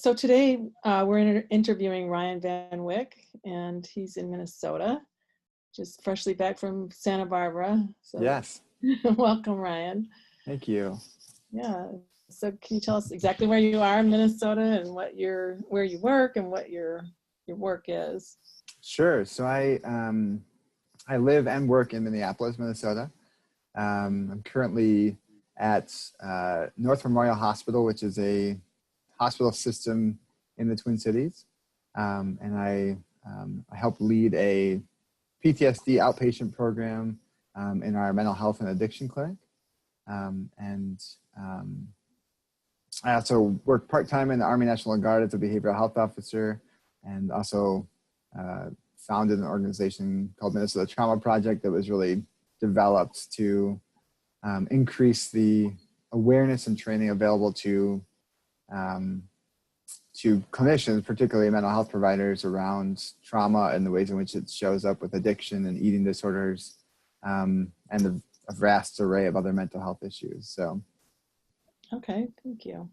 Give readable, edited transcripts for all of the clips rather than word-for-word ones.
So today we're interviewing Ryan Van Wyck, and he's in Minnesota, just freshly back from Santa Barbara. So Yes. welcome, Ryan. Thank you. Yeah. So can you tell us exactly where you are in Minnesota and where you work and what your work is? Sure. So I live and work in Minneapolis, Minnesota. I'm currently at North Memorial Hospital, which is a hospital system in the Twin Cities, and I help lead a PTSD outpatient program in our mental health and addiction clinic, and I also work part-time in the Army National Guard as a behavioral health officer, and also founded an organization called Minnesota Trauma Project that was really developed to increase the awareness and training available to clinicians, particularly mental health providers, around trauma and the ways in which it shows up with addiction and eating disorders, and a vast array of other mental health issues. So. Okay, thank you.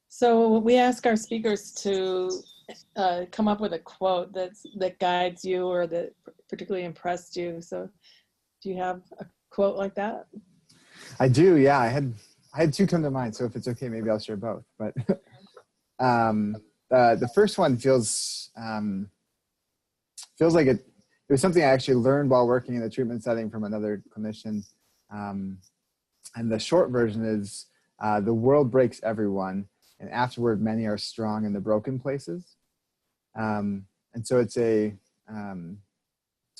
So we ask our speakers to come up with a quote that guides you or that particularly impressed you. So do you have a quote like that? I do, yeah. I had two come to mind, so if it's okay, maybe I'll share both. But the first one feels like it was something I actually learned while working in a treatment setting from another clinician. And the short version is, the world breaks everyone, and afterward many are strong in the broken places. And so it's a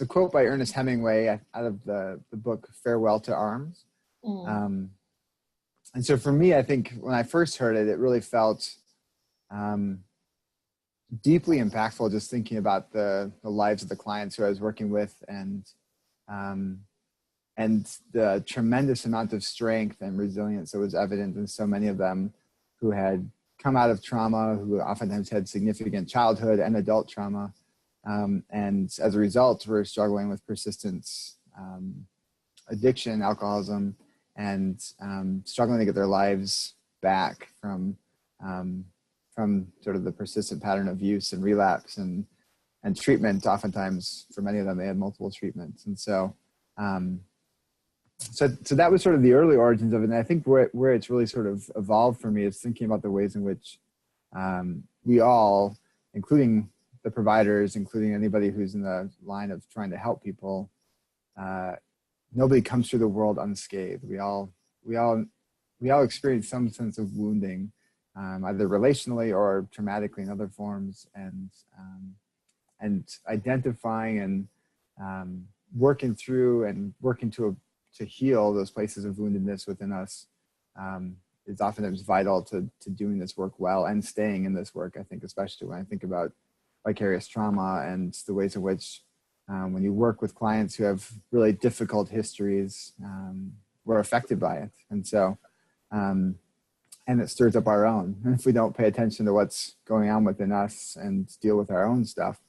quote by Ernest Hemingway out of the book Farewell to Arms. And so for me, I think when I first heard it, it really felt deeply impactful, just thinking about the lives of the clients who I was working with, and the tremendous amount of strength and resilience that was evident in so many of them who had come out of trauma, who oftentimes had significant childhood and adult trauma, and as a result were struggling with persistent addiction, alcoholism, and struggling to get their lives back from sort of the persistent pattern of use and relapse and treatment. Oftentimes, for many of them, they had multiple treatments. And so that was sort of the early origins of it. And I think where it's really sort of evolved for me is thinking about the ways in which we all, including the providers, including anybody who's in the line of trying to help people, nobody comes through the world unscathed. We all experience some sense of wounding, either relationally or traumatically in other forms, and identifying and working through and working to heal those places of woundedness within us is oftentimes vital to doing this work well and staying in this work. I think, especially when I think about vicarious trauma and the ways in which when you work with clients who have really difficult histories, we're affected by it. And so, and it stirs up our own. And if we don't pay attention to what's going on within us and deal with our own stuff,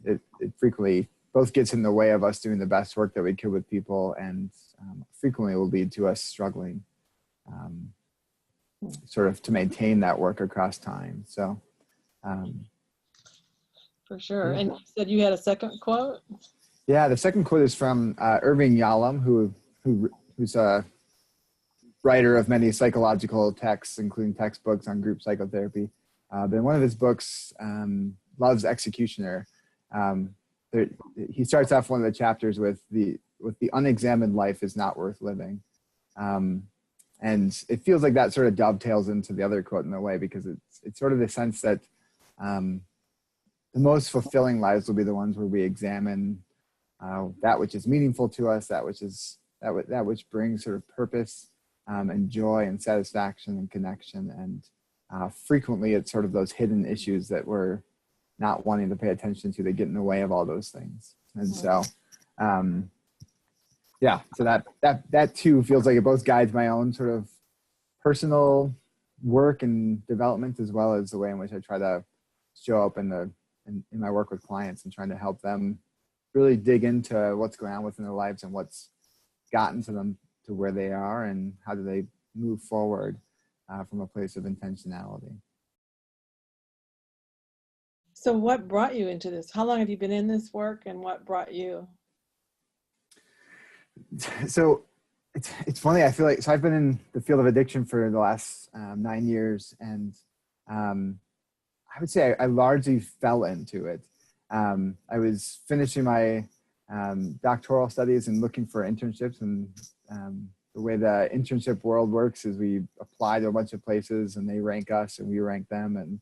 it frequently both gets in the way of us doing the best work that we could with people, and frequently will lead to us struggling sort of to maintain that work across time. So, for sure. And you said you had a second quote? Yeah, the second quote is from Irving Yalom, who's a writer of many psychological texts, including textbooks on group psychotherapy. But in one of his books, Love's Executioner, he starts off one of the chapters with the unexamined life is not worth living. And it feels like that sort of dovetails into the other quote in a way, because it's sort of the sense that the most fulfilling lives will be the ones where we examine that which is meaningful to us, that which brings sort of purpose and joy and satisfaction and connection. And frequently it's sort of those hidden issues that we're not wanting to pay attention to that get in the way of all those things. And so, so that too feels like it both guides my own sort of personal work and development, as well as the way in which I try to show up in my work with clients and trying to help them really dig into what's going on within their lives and what's gotten to them to where they are, and how do they move forward from a place of intentionality. So what brought you into this? How long have you been in this work, and what brought you? So it's funny. I feel like, so I've been in the field of addiction for the last 9 years, and I would say I largely fell into it. I was finishing my doctoral studies and looking for internships, and the way the internship world works is we apply to a bunch of places and they rank us and we rank them.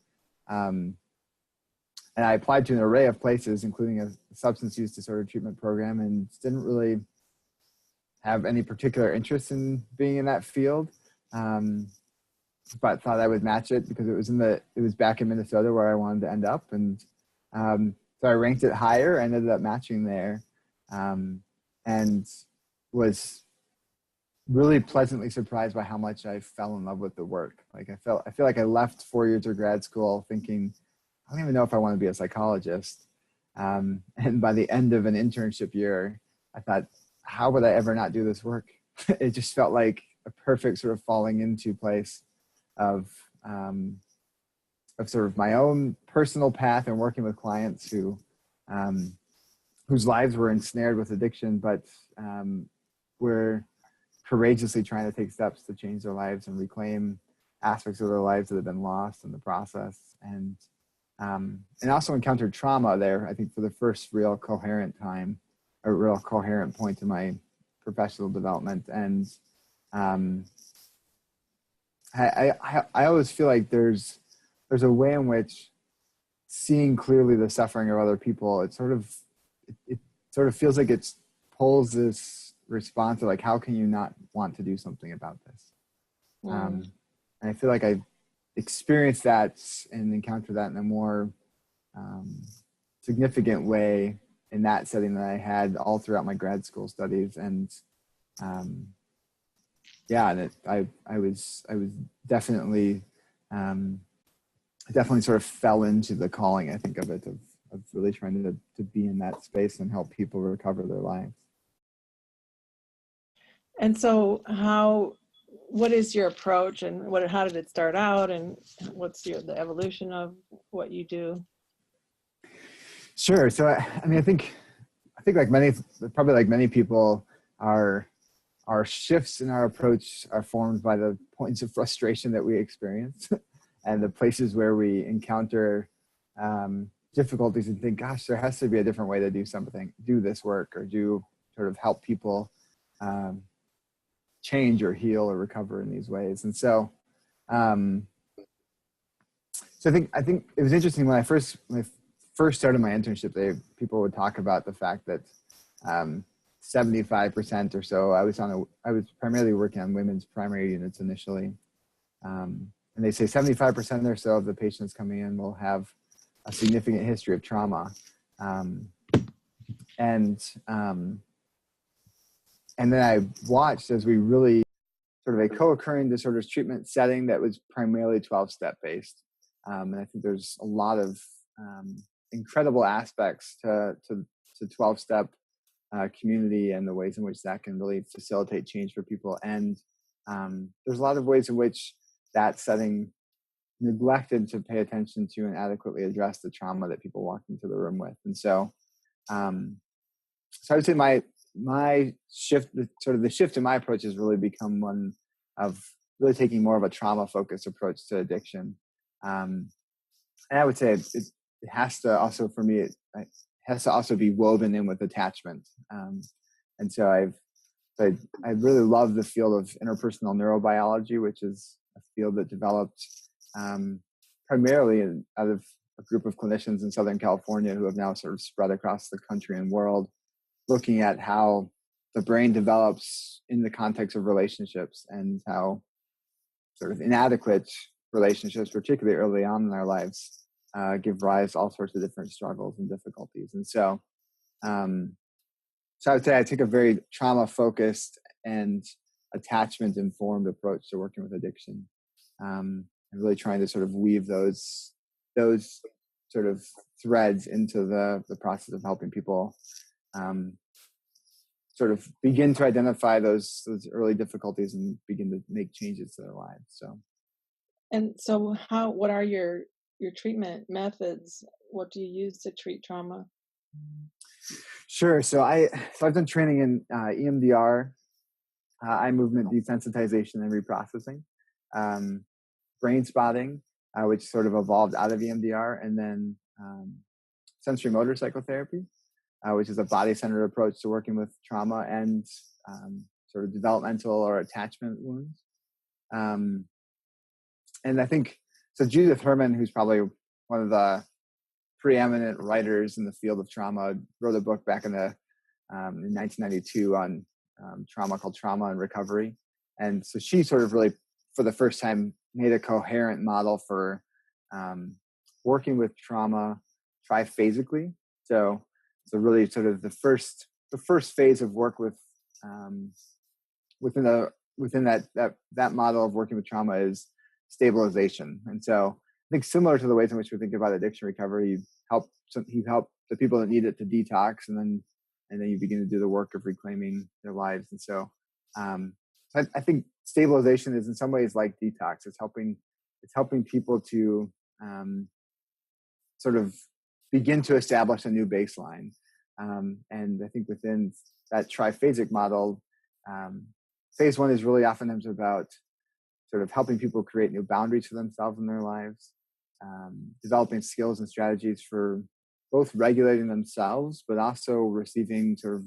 And I applied to an array of places, including a substance use disorder treatment program, and didn't really have any particular interest in being in that field. But thought I would match it because it was back in Minnesota where I wanted to end up. And so I ranked it higher and ended up matching there, and was really pleasantly surprised by how much I fell in love with the work. Like I feel like I left 4 years of grad school thinking, I don't even know if I want to be a psychologist. And by the end of an internship year, I thought, how would I ever not do this work? It just felt like a perfect sort of falling into place of sort of my own personal path and working with clients whose lives were ensnared with addiction, but were courageously trying to take steps to change their lives and reclaim aspects of their lives that have been lost in the process. And also encountered trauma there, I think, for the first real coherent point in my professional development. And I always feel like there's a way in which seeing clearly the suffering of other people, it sort of feels like it pulls this response of like, how can you not want to do something about this? And I feel like I experienced that and encountered that in a more significant way in that setting that I had all throughout my grad school studies. And I was definitely sort of fell into the calling, I think, of it, of really trying to be in that space and help people recover their lives. And so what is your approach, and how did it start out, and what's the evolution of what you do? Sure. So I mean, I think like many people, our shifts in our approach are formed by the points of frustration that we experience and the places where we encounter difficulties and think, gosh, there has to be a different way to do this work, or do sort of help people change or heal or recover in these ways. And so I think it was interesting when I first started my internship, people would talk about the fact that 75% or so, I was primarily working on women's primary units initially. And they say 75% or so of the patients coming in will have a significant history of trauma. And then I watched as we really sort of a co-occurring disorders treatment setting that was primarily 12-step based. And I think there's a lot of incredible aspects to 12-step community and the ways in which that can really facilitate change for people. And there's a lot of ways in which that setting neglected to pay attention to and adequately address the trauma that people walked into the room with. And so I would say my shift, sort of the shift in my approach, has really become one of really taking more of a trauma-focused approach to addiction. And I would say it has to also, for me, it has to also be woven in with attachment. And so I really love the field of interpersonal neurobiology, which is a field that developed primarily out of a group of clinicians in Southern California who have now sort of spread across the country and world, looking at how the brain develops in the context of relationships, and how sort of inadequate relationships, particularly early on in our lives, give rise to all sorts of different struggles and difficulties. And so, so I would say I take a very trauma-focused and attachment-informed approach to working with addiction, and really trying to sort of weave those sort of threads into the process of helping people sort of begin to identify those early difficulties and begin to make changes to their lives. So, And so what are your your treatment methods. What do you use to treat trauma? Sure. So I've done training in EMDR, eye movement desensitization and reprocessing, um, brain spotting, which sort of evolved out of EMDR, and then sensory motor psychotherapy, which is a body-centered approach to working with trauma and sort of developmental or attachment wounds. And I think, so Judith Herman, who's probably one of the preeminent writers in the field of trauma, wrote a book back in 1992 on trauma called Trauma and Recovery. And so she sort of really, for the first time, made a coherent model for working with trauma triphasically. So really sort of the first phase of work with within that model of working with trauma is stabilization. And so I think similar to the ways in which we think about addiction recovery, you help the people that need it to detox, and then you begin to do the work of reclaiming their lives. And so I think stabilization is in some ways like detox. It's helping people to sort of begin to establish a new baseline. And I think within that triphasic model, phase one is really oftentimes about sort of helping people create new boundaries for themselves in their lives, developing skills and strategies for both regulating themselves, but also receiving sort of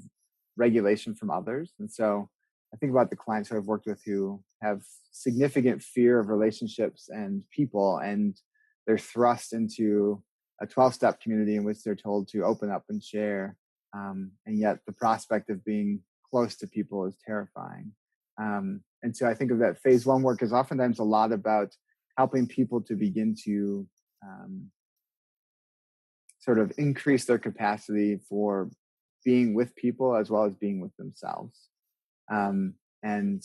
regulation from others. And so I think about the clients who I've worked with who have significant fear of relationships and people, and they're thrust into a 12-step community in which they're told to open up and share. And yet the prospect of being close to people is terrifying. And so I think of that phase one work is oftentimes a lot about helping people to begin to sort of increase their capacity for being with people as well as being with themselves. And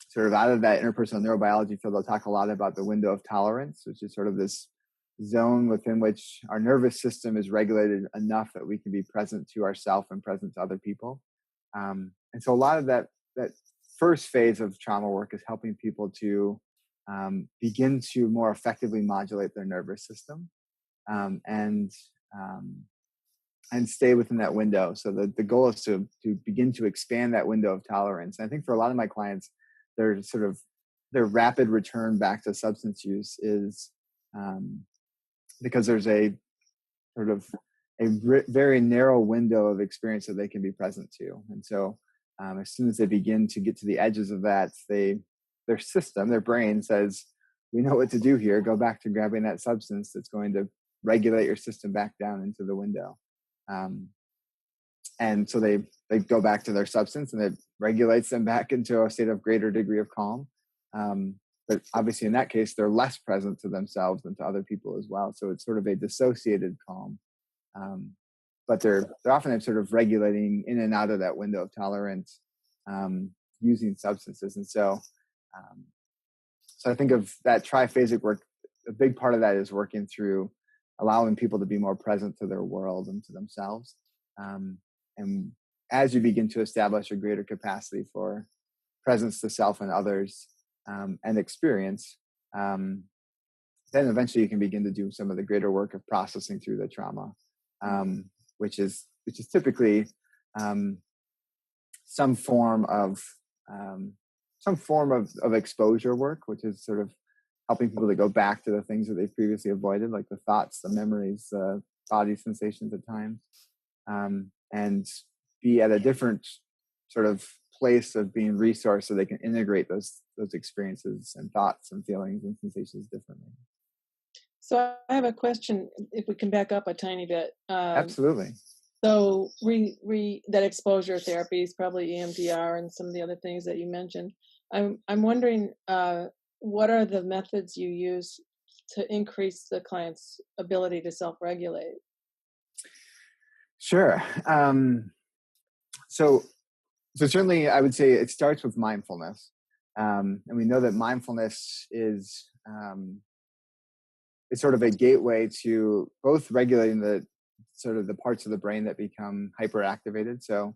sort of out of that interpersonal neurobiology field, I'll talk a lot about the window of tolerance, which is sort of this zone within which our nervous system is regulated enough that we can be present to ourselves and present to other people. And so a lot of that first phase of trauma work is helping people to begin to more effectively modulate their nervous system and stay within that window. So the goal is to begin to expand that window of tolerance. And I think for a lot of my clients, their rapid return back to substance use is because there's a sort of very narrow window of experience that they can be present to. And so as soon as they begin to get to the edges of that, their system, their brain says, we know what to do here. Go back to grabbing that substance that's going to regulate your system back down into the window. And so they go back to their substance, and it regulates them back into a state of greater degree of calm. But obviously in that case, they're less present to themselves than to other people as well. So it's sort of a dissociated calm. But they're often sort of regulating in and out of that window of tolerance using substances. And so I think of that triphasic work, a big part of that is working through allowing people to be more present to their world and to themselves. And as you begin to establish a greater capacity for presence to self and others and experience, then eventually you can begin to do some of the greater work of processing through the trauma, which is typically some form of exposure work, which is sort of helping people to go back to the things that they've previously avoided, like the thoughts, the memories, the body sensations at times, and be at a different sort of place of being resourced so they can integrate those experiences and thoughts and feelings and sensations differently. So I have a question, if we can back up a tiny bit. Absolutely. So that exposure therapy is probably EMDR and some of the other things that you mentioned. I'm wondering, what are the methods you use to increase the client's ability to self-regulate? Sure. So certainly I would say it starts with mindfulness. And we know that mindfulness is sort of a gateway to both regulating the sort of the parts of the brain that become hyperactivated. So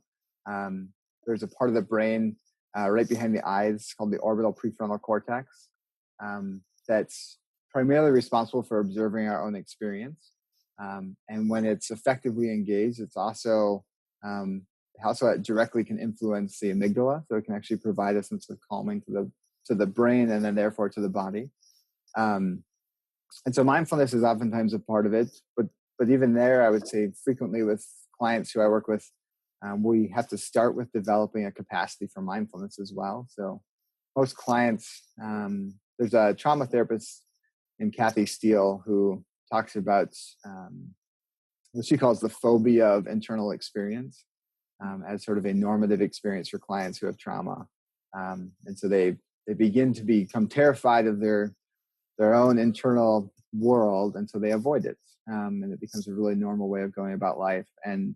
there's a part of the brain right behind the eyes called the orbital prefrontal cortex that's primarily responsible for observing our own experience. And when it's effectively engaged, it's also directly can influence the amygdala, so it can actually provide a sense of calming to the brain and then therefore to the body. And so mindfulness is oftentimes a part of it, but even there, I would say frequently with clients who I work with, we have to start with developing a capacity for mindfulness as well. So most clients, there's a trauma therapist named Kathy Steele who talks about what she calls the phobia of internal experience, as sort of a normative experience for clients who have trauma. And so they begin to become terrified of their own internal world, and so they avoid it. And it becomes a really normal way of going about life. And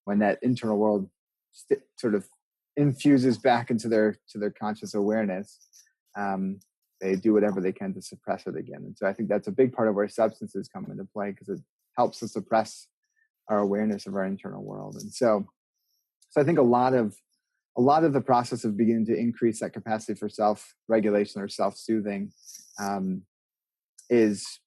when that internal world sort of infuses back into their conscious awareness, they do whatever they can to suppress it again. And so I think that's a big part of where substances come into play, because it helps to suppress our awareness of our internal world. And so I think a lot of the process of beginning to increase that capacity for self-regulation or self-soothing is,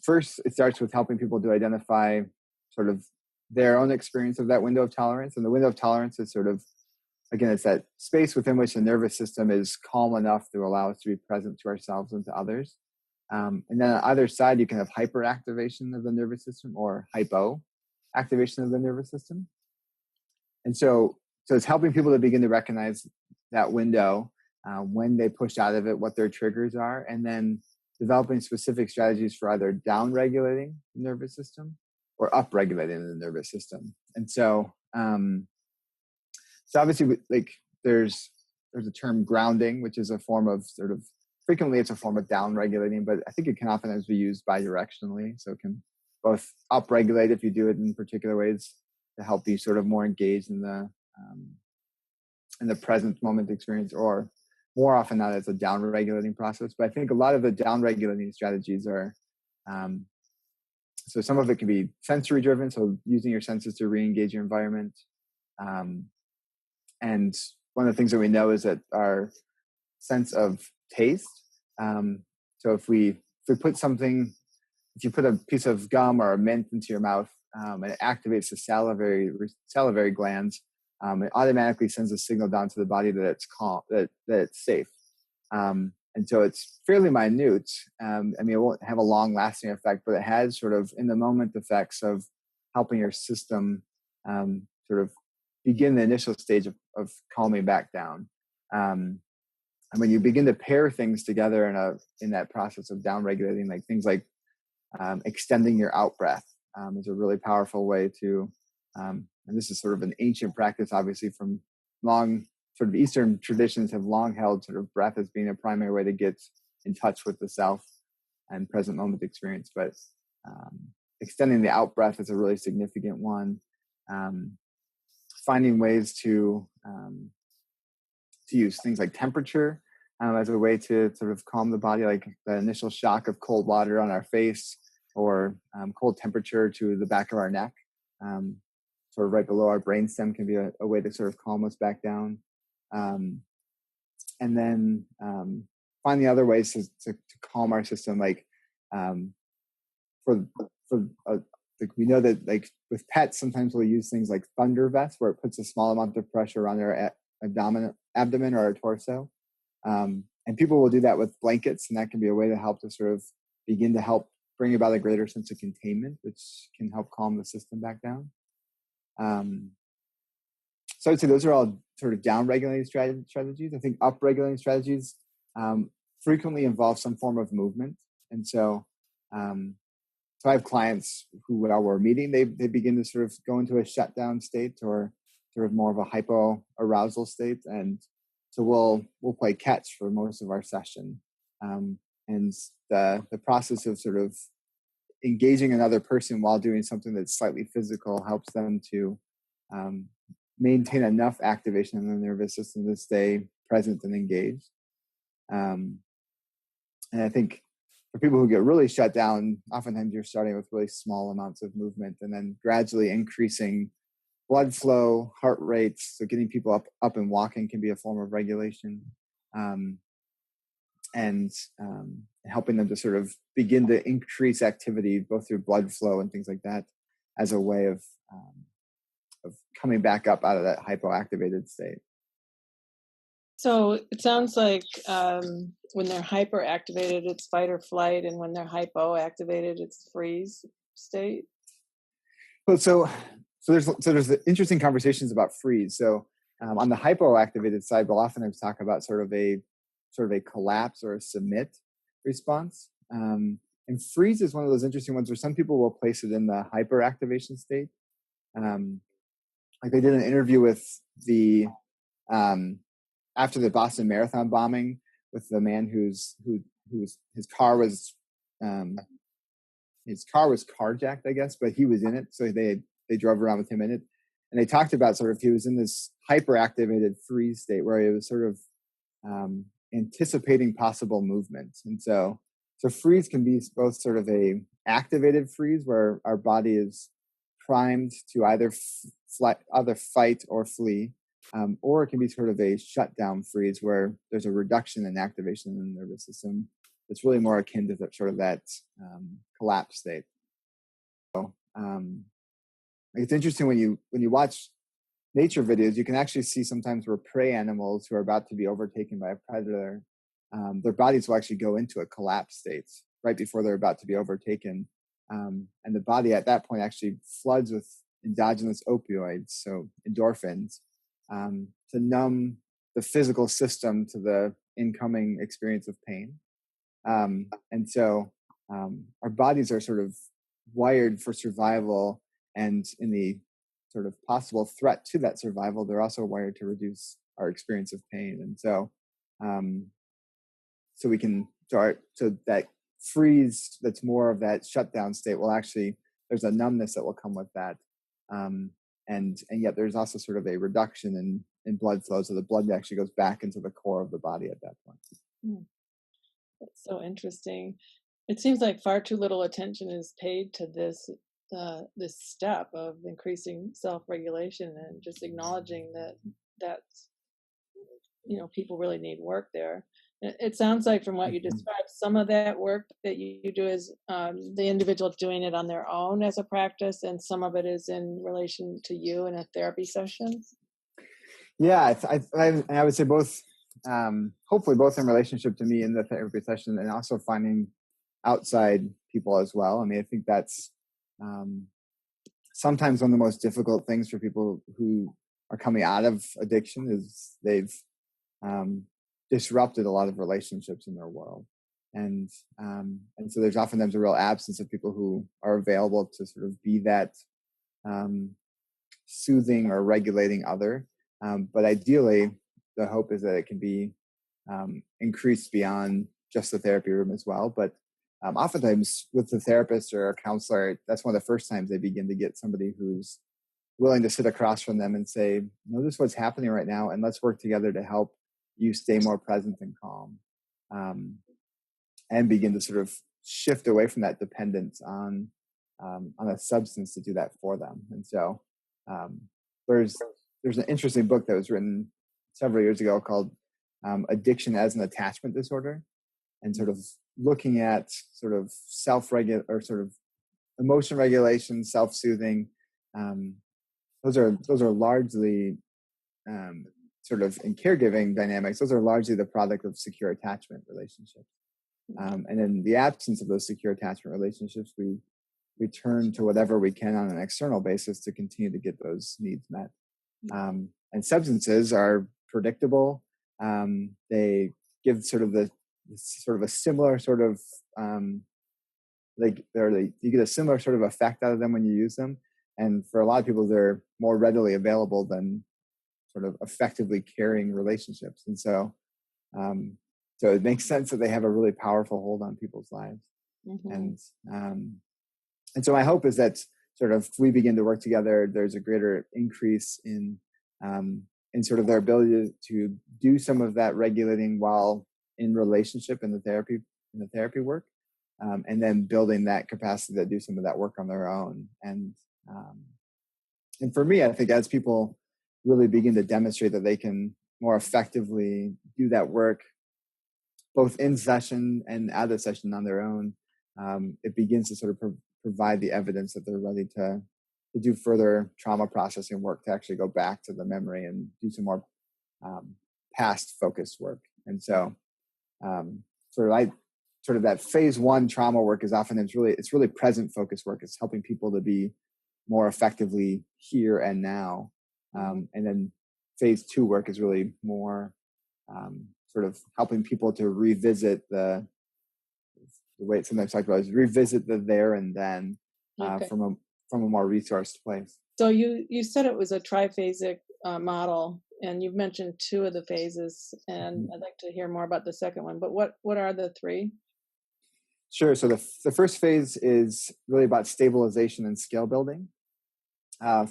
first, it starts with helping people to identify sort of their own experience of that window of tolerance. And the window of tolerance is sort of, again, it's that space within which the nervous system is calm enough to allow us to be present to ourselves and to others. And then on either side, you can have hyperactivation of the nervous system or hypoactivation of the nervous system. And so it's helping people to begin to recognize that window, when they push out of it, what their triggers are, and then developing specific strategies for either down-regulating the nervous system or up-regulating the nervous system. And so obviously, like there's a term grounding, which is a form of frequently it's a form of down-regulating, but I think it can often be used bidirectionally. So it can both up-regulate if you do it in particular ways to help you sort of more engaged in the present moment experience, or more often not as a down-regulating process. But I think a lot of the down-regulating strategies are, so some of it can be sensory-driven, so using your senses to re-engage your environment. And one of the things that we know is that our sense of taste. So if you put a piece of gum or a mint into your mouth, and it activates the salivary glands, it automatically sends a signal down to the body that it's calm, that it's safe. And so it's fairly minute. I mean, it won't have a long lasting effect, but it has sort of in the moment effects of helping your system sort of begin the initial stage of calming back down. And when you begin to pair things together in that process of down regulating, like things like extending your out breath is a really powerful way to, and this is sort of an ancient practice, obviously from long sort of Eastern traditions have long held sort of breath as being a primary way to get in touch with the self and present moment experience. But extending the out breath is a really significant one. Finding ways to use things like temperature as a way to sort of calm the body, like the initial shock of cold water on our face, or cold temperature to the back of our neck, sort of right below our brainstem, can be a way to sort of calm us back down. And then finding other ways to calm our system, like we know that like with pets, sometimes we'll use things like thunder vests, where it puts a small amount of pressure on their abdomen or our torso. And people will do that with blankets, and that can be a way to help to sort of begin to help bring about a greater sense of containment, which can help calm the system back down. So I'd say those are all sort of down-regulating strategies. I think up-regulating strategies frequently involve some form of movement. And so I have clients who, while we're meeting, they begin to sort of go into a shutdown state, or sort of more of a hypo-arousal state. And so we'll play catch for most of our session. And the process of sort of engaging another person while doing something that's slightly physical helps them to maintain enough activation in the nervous system to stay present and engaged. And I think for people who get really shut down, oftentimes you're starting with really small amounts of movement and then gradually increasing blood flow, heart rates. So getting people up and walking can be a form of regulation. and helping them to sort of begin to increase activity both through blood flow and things like that as a way of coming back up out of that hypoactivated state. So it sounds like when they're hyperactivated, it's fight or flight, and when they're hypoactivated, it's freeze state. Well, so there's interesting conversations about freeze. So on the hypoactivated side, we'll oftentimes talk about sort of a collapse or a submit response. And freeze is one of those interesting ones where some people will place it in the hyperactivation state. Like they did an interview with the after the Boston Marathon bombing with the man whose his car was carjacked, I guess, but he was in it. So they drove around with him in it. And they talked about sort of he was in this hyperactivated freeze state where he was sort of anticipating possible movement. And so freeze can be both sort of a activated freeze where our body is primed to either fight or flee, or it can be sort of a shutdown freeze where there's a reduction in activation in the nervous system. It's really more akin to that collapse state. So it's interesting when you watch nature videos, you can actually see sometimes where prey animals who are about to be overtaken by a predator, their bodies will actually go into a collapse state right before they're about to be overtaken. And the body at that point actually floods with endogenous opioids, so endorphins, to numb the physical system to the incoming experience of pain. And so our bodies are sort of wired for survival, and in the sort of possible threat to that survival, they're also wired to reduce our experience of pain. And so we can start, so that freeze that's more of that shutdown state will actually, there's a numbness that will come with that. And yet there's also sort of a reduction in blood flow, so the blood actually goes back into the core of the body at that point. That's so interesting. It seems like far too little attention is paid to this step of increasing self-regulation and just acknowledging that people really need work there. It sounds like from what you described, some of that work that you do is the individual doing it on their own as a practice, and some of it is in relation to you in a therapy session. Yeah, I would say both. Hopefully, both in relationship to me in the therapy session, and also finding outside people as well. I mean, I think that's sometimes one of the most difficult things for people who are coming out of addiction is they've disrupted a lot of relationships in their world, and so there's oftentimes a real absence of people who are available to sort of be that soothing or regulating other. But ideally, the hope is that it can be increased beyond just the therapy room as well. But oftentimes with the therapist or a counselor, that's one of the first times they begin to get somebody who's willing to sit across from them and say, notice what's happening right now, and let's work together to help you stay more present and calm, and begin to sort of shift away from that dependence on a substance to do that for them. And so there's an interesting book that was written several years ago called Addiction as an Attachment Disorder, and sort of looking at sort of or sort of emotion regulation, self-soothing. Those are largely sort of in caregiving dynamics. Those are largely the product of secure attachment relationships. And in the absence of those secure attachment relationships, we turn to whatever we can on an external basis to continue to get those needs met. And substances are predictable. They give sort of a similar sort of you get a similar sort of effect out of them when you use them. And for a lot of people, they're more readily available than sort of effectively carrying relationships. And so it makes sense that they have a really powerful hold on people's lives. Mm-hmm. And so my hope is that sort of we begin to work together, there's a greater increase in sort of their ability to do some of that regulating while in relationship in the therapy work, and then building that capacity to do some of that work on their own. And for me, I think as people really begin to demonstrate that they can more effectively do that work both in session and out of session on their own, it begins to sort of provide the evidence that they're ready to do further trauma processing work, to actually go back to the memory and do some more past focused work. And so sort of that phase one trauma work is often, it's really present focused work. It's helping people to be more effectively here and now. And then phase two work is really more sort of helping people to revisit the way it's sometimes talked about is revisit the there and then from a more resourced place. So you said it was a triphasic model, and you've mentioned two of the phases, and I'd like to hear more about the second one. But what are the three? Sure. So the first phase is really about stabilization and skill building.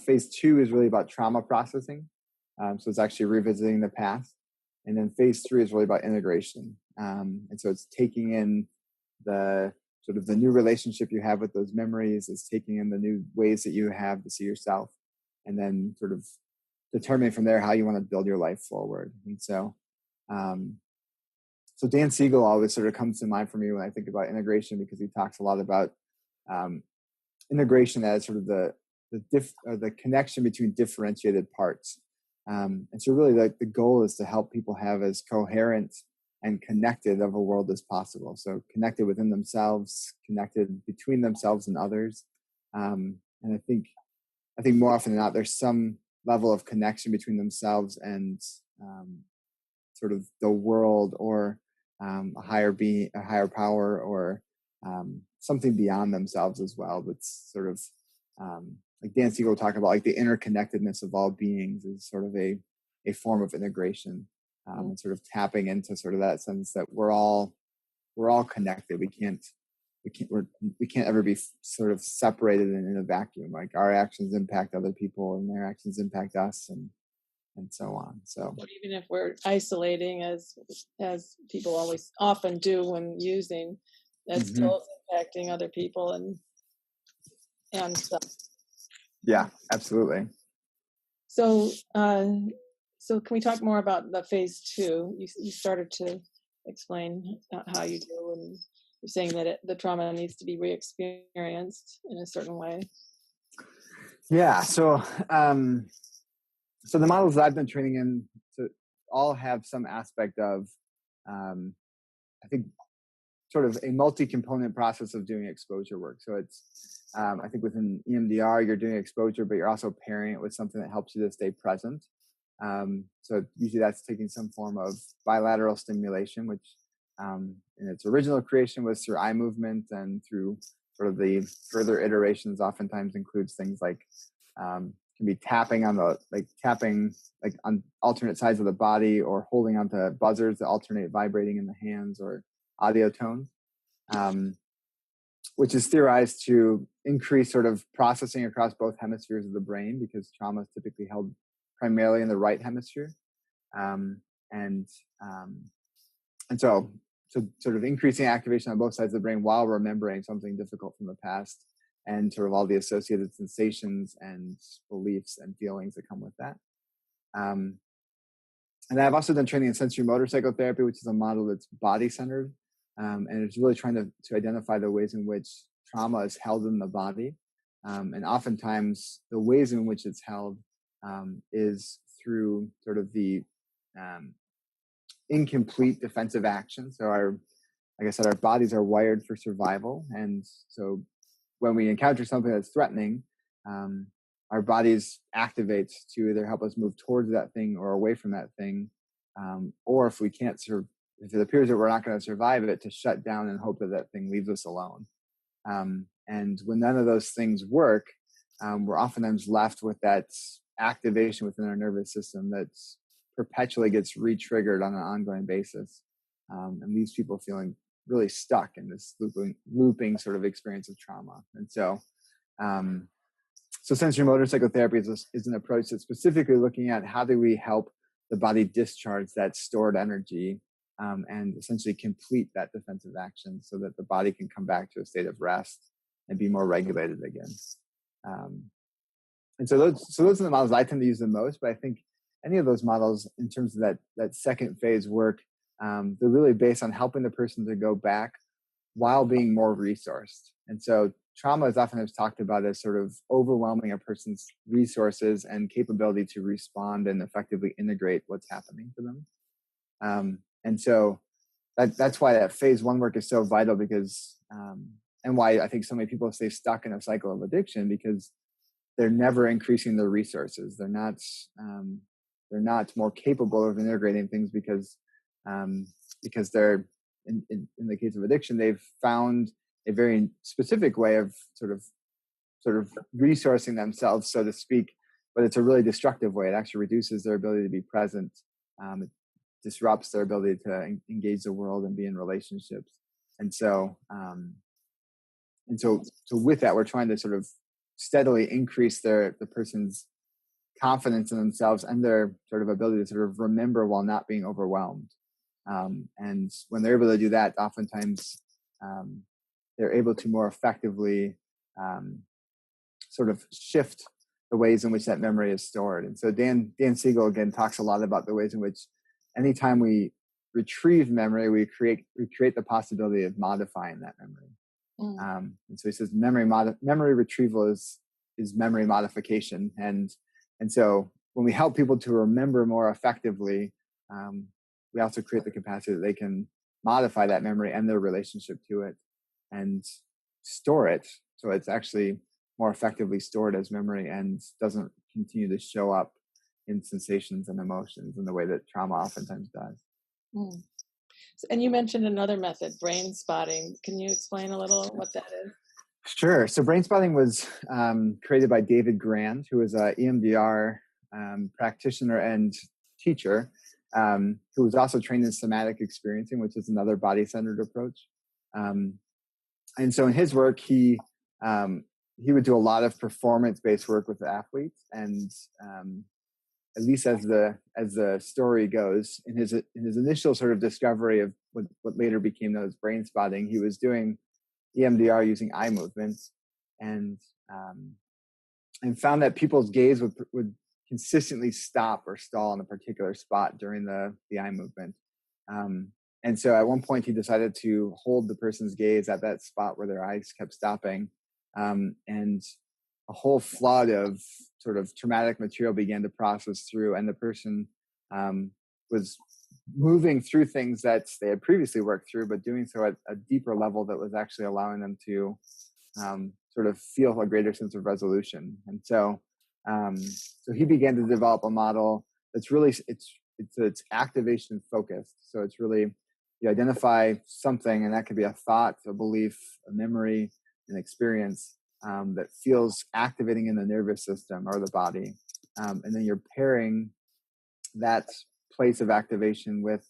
Phase two is really about trauma processing. So it's actually revisiting the past. And then phase three is really about integration. And so it's taking in the sort of the new relationship you have with those memories, it's taking in the new ways that you have to see yourself, and then sort of determining from there how you want to build your life forward. And so, so Dan Siegel always sort of comes to mind for me when I think about integration, because he talks a lot about integration as sort of the connection between differentiated parts. And so really the goal is to help people have as coherent and connected of a world as possible. So connected within themselves, connected between themselves and others. And I think more often than not, there's some level of connection between themselves and sort of the world, or a higher being, a higher power, or something beyond themselves as well. That's sort of like Dan Siegel talking about, like the interconnectedness of all beings is sort of a form of integration, and sort of tapping into sort of that sense that we're all connected. We can't ever be sort of separated in a vacuum. Like our actions impact other people, and their actions impact us, and so on. So even if we're isolating, as people often do when using, that's still impacting other people and stuff. Yeah, absolutely. So so can we talk more about the phase two? You started to explain how you do, and you're saying that the trauma needs to be re-experienced in a certain way. Yeah. So so the models that I've been training in to all have some aspect of, I think, sort of a multi-component process of doing exposure work. So it's, I think within EMDR, you're doing exposure, but you're also pairing it with something that helps you to stay present. So usually that's taking some form of bilateral stimulation, which in its original creation was through eye movement, and through sort of the further iterations oftentimes includes things like can be tapping on on alternate sides of the body, or holding onto buzzers that alternate vibrating in the hands, or audio tones, which is theorized to increase sort of processing across both hemispheres of the brain, because trauma is typically held primarily in the right hemisphere. And so sort of increasing activation on both sides of the brain while remembering something difficult from the past, and sort of all the associated sensations and beliefs and feelings that come with that. And I've also done training in sensory motor psychotherapy, which is a model that's body-centered. And it's really trying to identify the ways in which trauma is held in the body. And oftentimes the ways in which it's held is through sort of the incomplete defensive action. So like I said, our bodies are wired for survival. And so when we encounter something that's threatening, our bodies activate to either help us move towards that thing or away from that thing. Or if we can't if it appears that we're not going to survive it, to shut down and hope that that thing leaves us alone. And when none of those things work, we're oftentimes left with that activation within our nervous system that perpetually gets re-triggered on an ongoing basis, and leaves people feeling really stuck in this looping sort of experience of trauma. And so, so sensory motor psychotherapy is an approach that's specifically looking at how do we help the body discharge that stored energy, and essentially complete that defensive action, so that the body can come back to a state of rest and be more regulated again. And so those are the models I tend to use the most. But I think any of those models, in terms of that second phase work, they're really based on helping the person to go back while being more resourced. And so trauma is often talked about as sort of overwhelming a person's resources and capability to respond and effectively integrate what's happening to them. And so that's why that phase one work is so vital, because and why I think so many people stay stuck in a cycle of addiction, because they're never increasing their resources. They're not more capable of integrating things because they're in the case of addiction, they've found a very specific way of sort of resourcing themselves, so to speak, but it's a really destructive way. It actually reduces their ability to be present. It disrupts their ability to engage the world and be in relationships. And so with that, we're trying to sort of steadily increase the person's confidence in themselves and their sort of ability to sort of remember while not being overwhelmed. And when they're able to do that, oftentimes they're able to more effectively sort of shift the ways in which that memory is stored. And so Dan Siegel again talks a lot about the ways in which anytime we retrieve memory, we create the possibility of modifying that memory. And so he says memory retrieval is memory modification. And so when we help people to remember more effectively, we also create the capacity that they can modify that memory and their relationship to it and store it so it's actually more effectively stored as memory and doesn't continue to show up in sensations and emotions in the way that trauma oftentimes does. And you mentioned another method, brain spotting. Can you explain a little what that is? Sure. So brain spotting was created by David Grand, who is an EMDR practitioner and teacher, who was also trained in somatic experiencing, which is another body-centered approach. And so in his work, he would do a lot of performance-based work with athletes, and at least as the story goes, in his initial sort of discovery of what later became known as brain spotting, he was doing EMDR using eye movements, and found that people's gaze would consistently stop or stall in a particular spot during the eye movement. And so at one point he decided to hold the person's gaze at that spot where their eyes kept stopping. And a whole flood of sort of traumatic material began to process through, and the person was moving through things that they had previously worked through, but doing so at a deeper level that was actually allowing them to sort of feel a greater sense of resolution. And so he began to develop a model that's really it's activation focused. So it's really, you identify something, and that could be a thought, a belief, a memory, an experience that feels activating in the nervous system or the body, and then you're pairing that place of activation with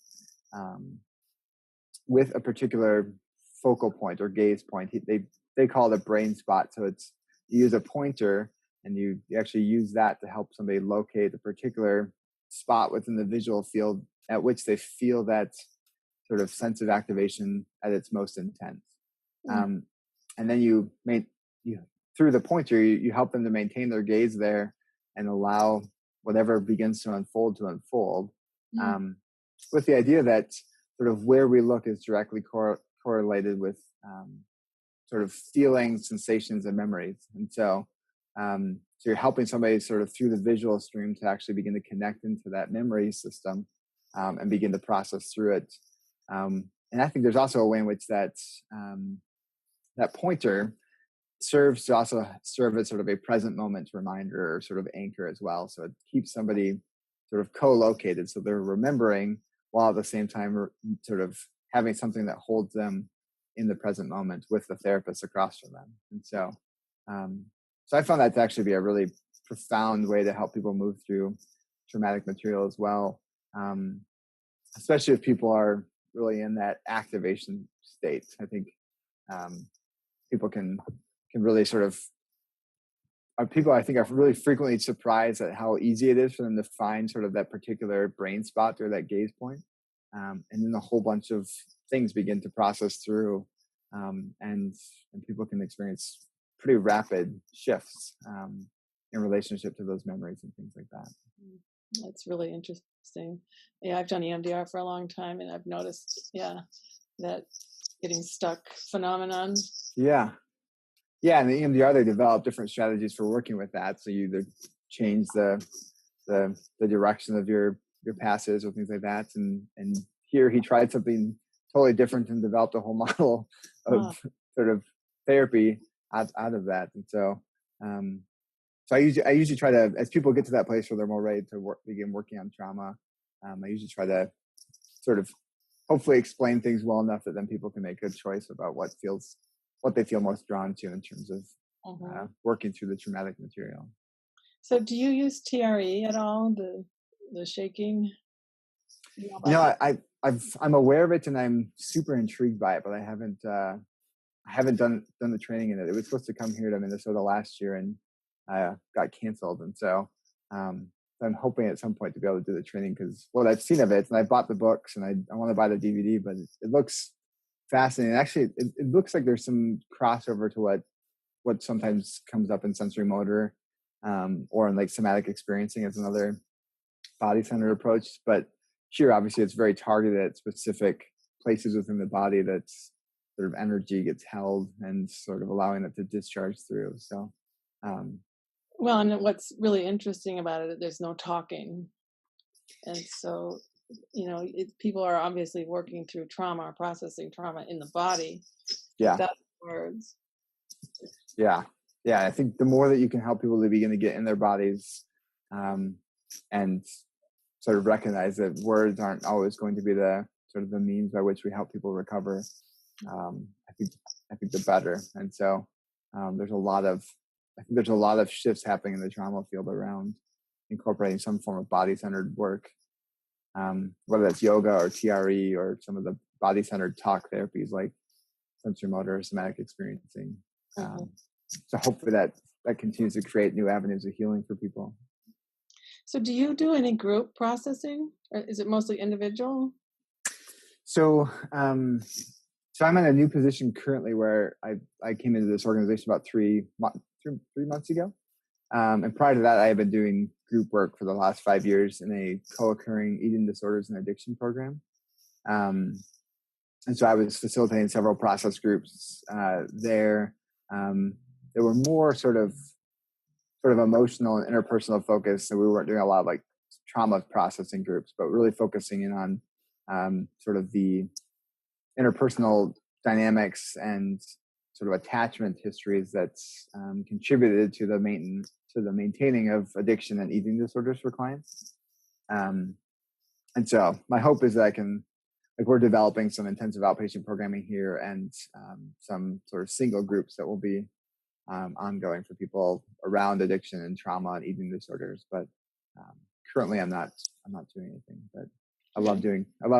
a particular focal point or gaze point. They call it a brain spot. So it's, you use a pointer and you actually use that to help somebody locate a particular spot within the visual field at which they feel that sort of sense of activation at its most intense. And then you through the pointer, you help them to maintain their gaze there and allow whatever begins to unfold, with the idea that sort of where we look is directly correlated with sort of feelings, sensations, and memories. And so you're helping somebody sort of through the visual stream to actually begin to connect into that memory system and begin to process through it. And I think there's also a way in which that pointer serves to also serve as sort of a present moment reminder or sort of anchor as well. So it keeps somebody sort of co-located, so they're remembering while at the same time sort of having something that holds them in the present moment with the therapist across from them. And so I found that to actually be a really profound way to help people move through traumatic material as well, especially if people are really in that activation state. I think people can really sort of, people I think are really frequently surprised at how easy it is for them to find sort of that particular brain spot or that gaze point. And then a whole bunch of things begin to process through, and people can experience pretty rapid shifts in relationship to those memories and things like that. That's really interesting. interesting. Yeah, I've done EMDR for a long time, and I've noticed, that getting stuck phenomenon. Yeah. Yeah, and the EMDR, they develop different strategies for working with that. So you either change the direction of your passes or things like that. And here he tried something totally different and developed a whole model of sort of therapy out of that. And so so I usually try to, as people get to that place where they're more ready to begin working on trauma, I usually try to sort of hopefully explain things well enough that then people can make a good choice about what they feel most drawn to in terms of working through the traumatic material. So do you use TRE at all, the shaking? I'm aware of it and I'm super intrigued by it, but I haven't done the training in it. It was supposed to come here to Minnesota last year and got canceled. And so I'm hoping at some point to be able to do the training because I've seen of it and I bought the books and I want to buy the DVD, but it looks fascinating. Actually, it looks like there's some crossover to what sometimes comes up in sensory motor or in like somatic experiencing as another body-centered approach. But here, obviously, it's very targeted at specific places within the body that's sort of energy gets held and sort of allowing it to discharge through. So, well, and what's really interesting about it, there's no talking. And so, people are obviously working through trauma or processing trauma in the body. Yeah. Without words. Yeah. Yeah. I think the more that you can help people to begin to get in their bodies and sort of recognize that words aren't always going to be the sort of the means by which we help people recover, I think the better. And so there's a lot of shifts happening in the trauma field around incorporating some form of body-centered work, whether that's yoga or TRE or some of the body-centered talk therapies like sensory motor or somatic experiencing. So hopefully that continues to create new avenues of healing for people. So do you do any group processing, or is it mostly individual? So I'm in a new position currently where I came into this organization about 3 months ago. And prior to that, I had been doing group work for the last 5 years in a co-occurring eating disorders and addiction program. And so I was facilitating several process groups there. They were more sort of emotional and interpersonal focused. So we weren't doing a lot of like trauma processing groups, but really focusing in on sort of the interpersonal dynamics and sort of attachment histories that's contributed to the maintaining of addiction and eating disorders for clients. And so my hope is that we're developing some intensive outpatient programming here and some sort of single groups that will be ongoing for people around addiction and trauma and eating disorders. But currently I'm not doing anything, but I love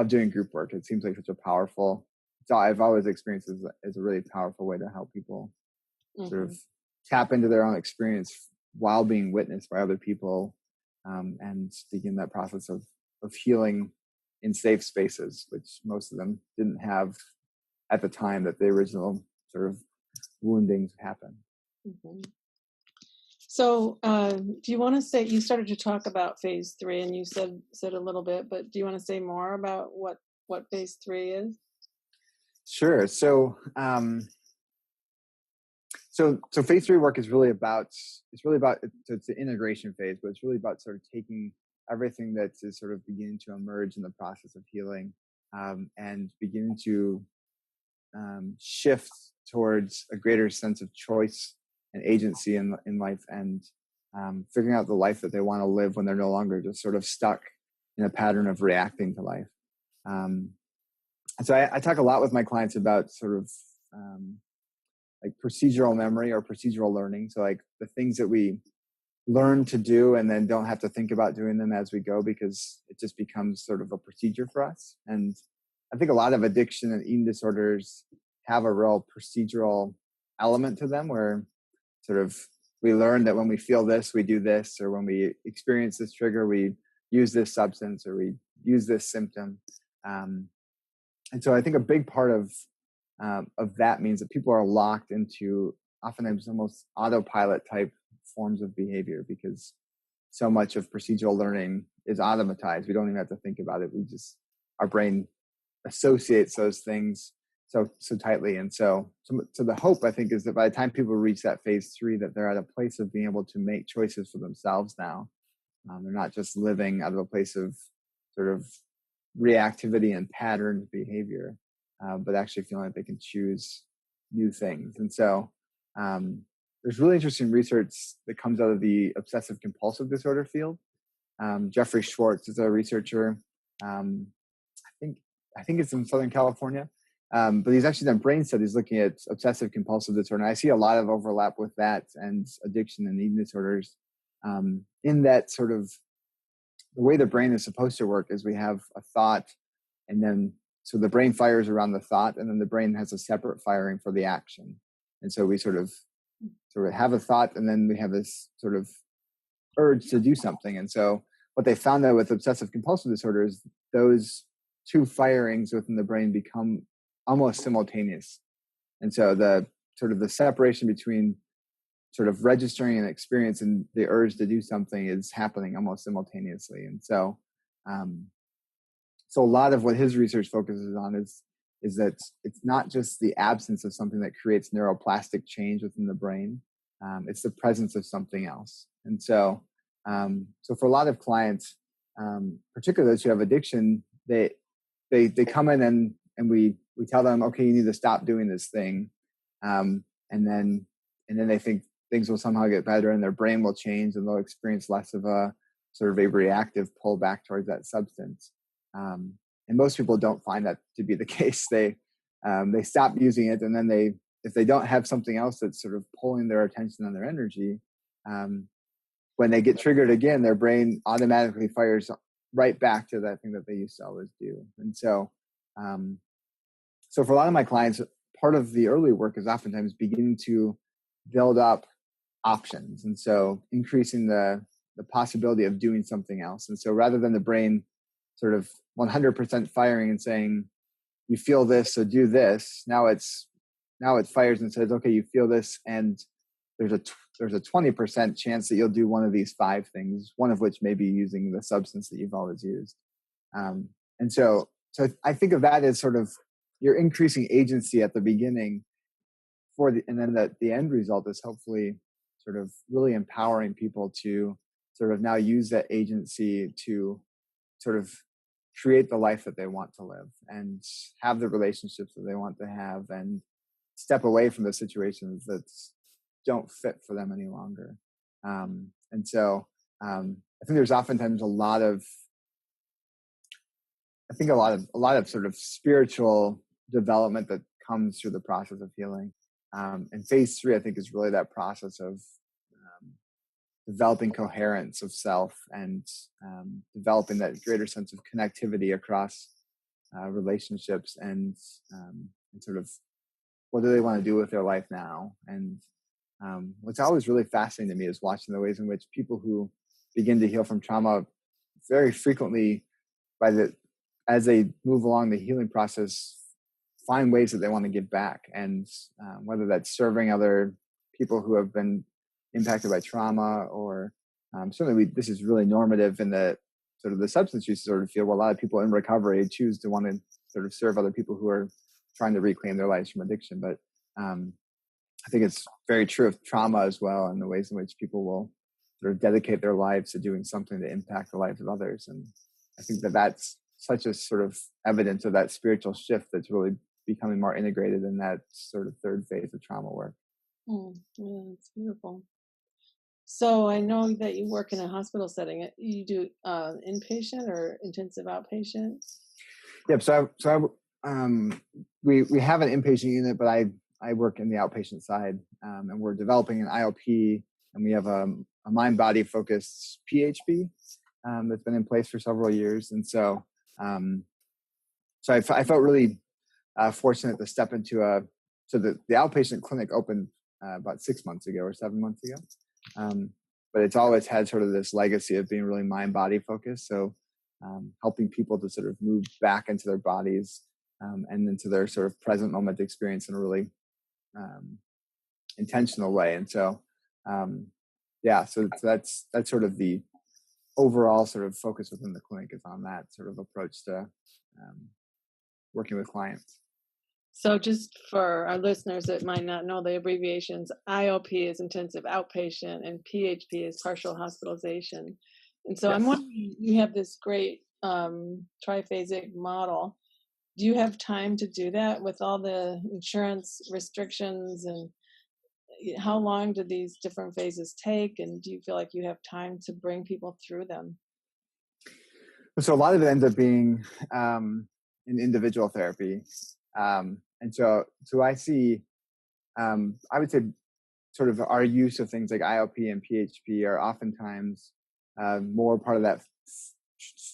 doing group work. It seems like such a powerful, I've always experienced as a really powerful way to help people sort of tap into their own experience while being witnessed by other people and begin that process of healing in safe spaces, which most of them didn't have at the time that the original sort of woundings happened. So do you want to say, you started to talk about phase 3 and you said a little bit, but do you want to say more about what phase 3 is? Sure. So so phase 3 work is really about it's the integration phase, but it's really about sort of taking everything that is sort of beginning to emerge in the process of healing and beginning to shift towards a greater sense of choice and agency in life, and figuring out the life that they want to live when they're no longer just sort of stuck in a pattern of reacting to life. And so I talk a lot with my clients about sort of like procedural memory or procedural learning. So like the things that we learn to do and then don't have to think about doing them as we go because it just becomes sort of a procedure for us. And I think a lot of addiction and eating disorders have a real procedural element to them where sort of we learn that when we feel this, we do this, or when we experience this trigger, we use this substance or we use this symptom. And so I think a big part of that means that people are locked into oftentimes almost autopilot type forms of behavior because so much of procedural learning is automatized. We don't even have to think about it. Our brain associates those things so tightly. And so the hope, I think, is that by the time people reach that phase 3, that they're at a place of being able to make choices for themselves now. They're not just living out of a place of sort of reactivity and patterned behavior, but actually feeling like they can choose new things. And so there's really interesting research that comes out of the obsessive compulsive disorder field. Jeffrey Schwartz is a researcher. I think it's in Southern California, but he's actually done brain studies looking at obsessive compulsive disorder. And I see a lot of overlap with that and addiction and eating disorders. In that sort of the way the brain is supposed to work is we have a thought, and then so the brain fires around the thought, and then the brain has a separate firing for the action. And so we sort of have a thought, and then we have this sort of urge to do something. And so what they found out with obsessive compulsive disorder is those two firings within the brain become almost simultaneous. And so the separation between sort of registering an experience and the urge to do something is happening almost simultaneously. And so so a lot of what his research focuses on is that it's not just the absence of something that creates neuroplastic change within the brain. It's the presence of something else. And so for a lot of clients, particularly those who have addiction, they come in and we tell them, okay, you need to stop doing this thing. And then they think things will somehow get better and their brain will change and they'll experience less of a sort of a reactive pull back towards that substance. And most people don't find that to be the case. They stop using it, and then if they don't have something else that's sort of pulling their attention and their energy, when they get triggered again, their brain automatically fires right back to that thing that they used to always do. And so for a lot of my clients, part of the early work is oftentimes beginning to build up options, and so increasing the possibility of doing something else. And so rather than the brain sort of 100% firing and saying, you feel this, so do this, now it fires and says, okay, you feel this, and there's a 20% chance that you'll do one of these 5 things, one of which may be using the substance that you've always used. And so I think of that as sort of you're increasing agency at the beginning and then the end result is hopefully sort of really empowering people to sort of now use that agency to sort of create the life that they want to live and have the relationships that they want to have and step away from the situations that don't fit for them any longer. And so I think there's oftentimes a lot of sort of spiritual development that comes through the process of healing. And phase 3, I think, is really that process of developing coherence of self and developing that greater sense of connectivity across relationships and sort of what do they want to do with their life now. And what's always really fascinating to me is watching the ways in which people who begin to heal from trauma very frequently, as they move along the healing process, find ways that they want to give back. And whether that's serving other people who have been impacted by trauma, or certainly this is really normative in the sort of the substance use disorder field, where a lot of people in recovery choose to want to sort of serve other people who are trying to reclaim their lives from addiction. But I think it's very true of trauma as well, and the ways in which people will sort of dedicate their lives to doing something to impact the lives of others. And I think that's such a sort of evidence of that spiritual shift that's really becoming more integrated in that sort of third phase of trauma work. Yeah, it's beautiful. So I know that you work in a hospital setting. You do inpatient or intensive outpatient? Yep. We have an inpatient unit, but I work in the outpatient side, and we're developing an IOP, and we have a mind-body focused PHP that's been in place for several years. And so I felt really fortunate to step into the outpatient clinic opened about 6 months ago or 7 months ago. But it's always had sort of this legacy of being really mind-body focused. So helping people to sort of move back into their bodies and into their sort of present moment experience in a really intentional way. And so, so that's sort of the overall sort of focus within the clinic is on that sort of approach to working with clients. So just for our listeners that might not know the abbreviations, IOP is intensive outpatient and PHP is partial hospitalization. And so I'm Yes. wondering, you have this great triphasic model. Do you have time to do that with all the insurance restrictions, and how long do these different phases take, and do you feel like you have time to bring people through them? So a lot of it ends up being in individual therapy. And so I see, I would say sort of our use of things like IOP and PHP are oftentimes more part of that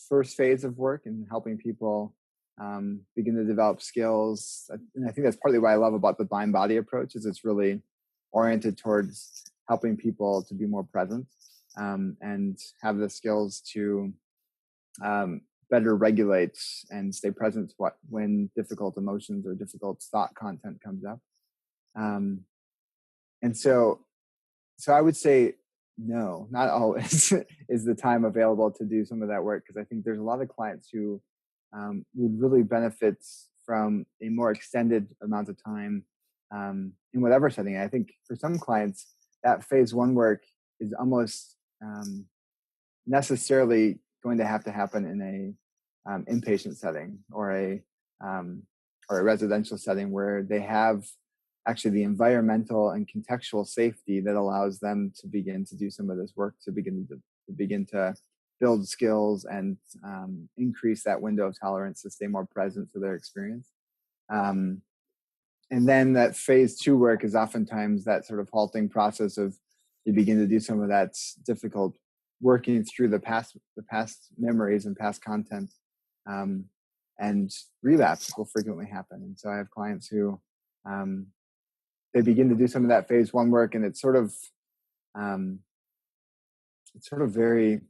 first phase of work and helping people begin to develop skills. And I think that's partly what I love about the mind body approach is it's really oriented towards helping people to be more present and have the skills to better regulate and stay present when difficult emotions or difficult thought content comes up. And so I would say no, not always is the time available to do some of that work, because I think there's a lot of clients who would really benefit from a more extended amount of time in whatever setting. I think for some clients, that phase one work is almost necessarily going to happen in a inpatient setting or a residential setting where they have actually the environmental and contextual safety that allows them to begin to do some of this work, to begin to build skills and increase that window of tolerance to stay more present to their experience. And then that phase two work is oftentimes that sort of halting process of you begin to do some of that difficult working through the past memories and past content, and relapse will frequently happen. And so I have clients who they begin to do some of that phase one work, and it's sort of very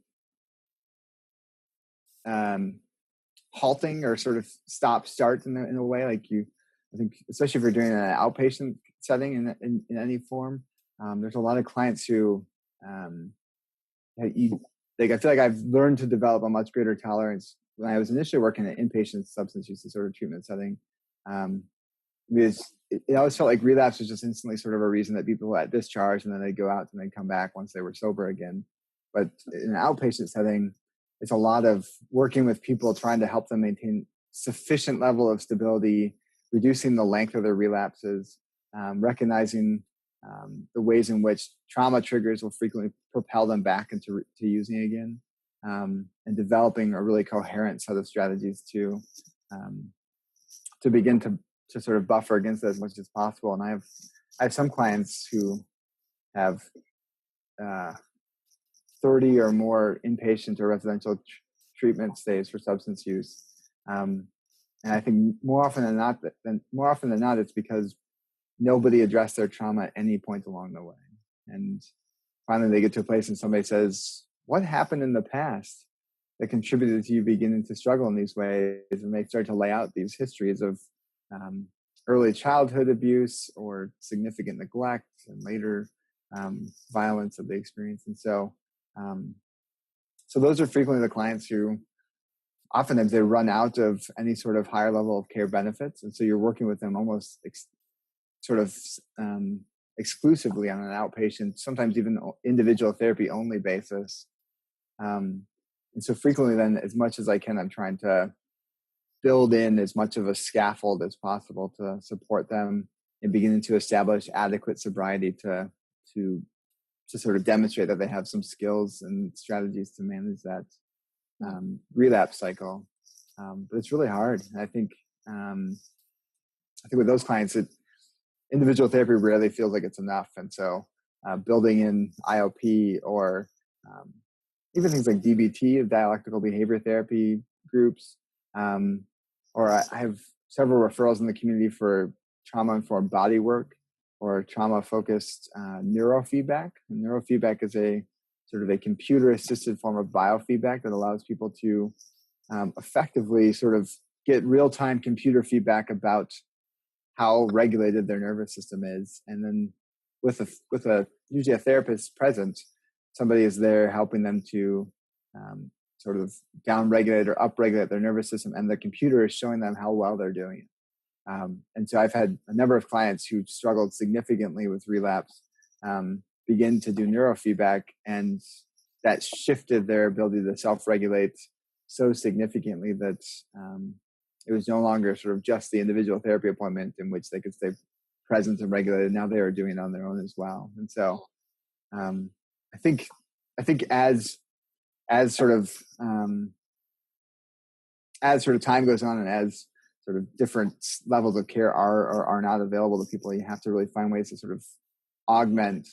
halting or sort of stop start in a way. Like I think especially if you're doing an outpatient setting in any form, there's a lot of clients who I feel like I've learned to develop a much greater tolerance when I was initially working in an inpatient substance use disorder treatment setting. Because it always felt like relapse was just instantly sort of a reason that people at discharge and then they go out and they come back once they were sober again. But in an outpatient setting, it's a lot of working with people, trying to help them maintain sufficient level of stability, reducing the length of their relapses, recognizing the ways in which trauma triggers will frequently propel them back into using again, and developing a really coherent set of strategies to begin to sort of buffer against that as much as possible. And I have some clients who have 30 or more inpatient or residential treatment stays for substance use. And I think more often than not, it's because nobody addressed their trauma at any point along the way. And finally they get to a place and somebody says, what happened in the past that contributed to you beginning to struggle in these ways? And they start to lay out these histories of early childhood abuse or significant neglect and later violence that they experience. And so those are frequently the clients who oftentimes they run out of any sort of higher level of care benefits. And so you're working with them almost exclusively on an outpatient, sometimes even individual therapy only basis. And so frequently then, as much as I can, I'm trying to build in as much of a scaffold as possible to support them in beginning to establish adequate sobriety to sort of demonstrate that they have some skills and strategies to manage that relapse cycle. But it's really hard. And I think with those clients, individual therapy rarely feels like it's enough. And so building in IOP or even things like DBT, dialectical behavior therapy groups, or I have several referrals in the community for trauma-informed body work or trauma-focused neurofeedback. And neurofeedback is a sort of a computer-assisted form of biofeedback that allows people to effectively sort of get real-time computer feedback about how regulated their nervous system is. And then with usually a therapist present, somebody is there helping them to sort of downregulate or upregulate their nervous system, and the computer is showing them how well they're doing it. And so I've had a number of clients who struggled significantly with relapse begin to do neurofeedback, and that shifted their ability to self-regulate so significantly that it was no longer sort of just the individual therapy appointment in which they could stay present and regulated. Now they are doing it on their own as well. And so I think as sort of time goes on, and as sort of different levels of care are or are not available to people, you have to really find ways to sort of augment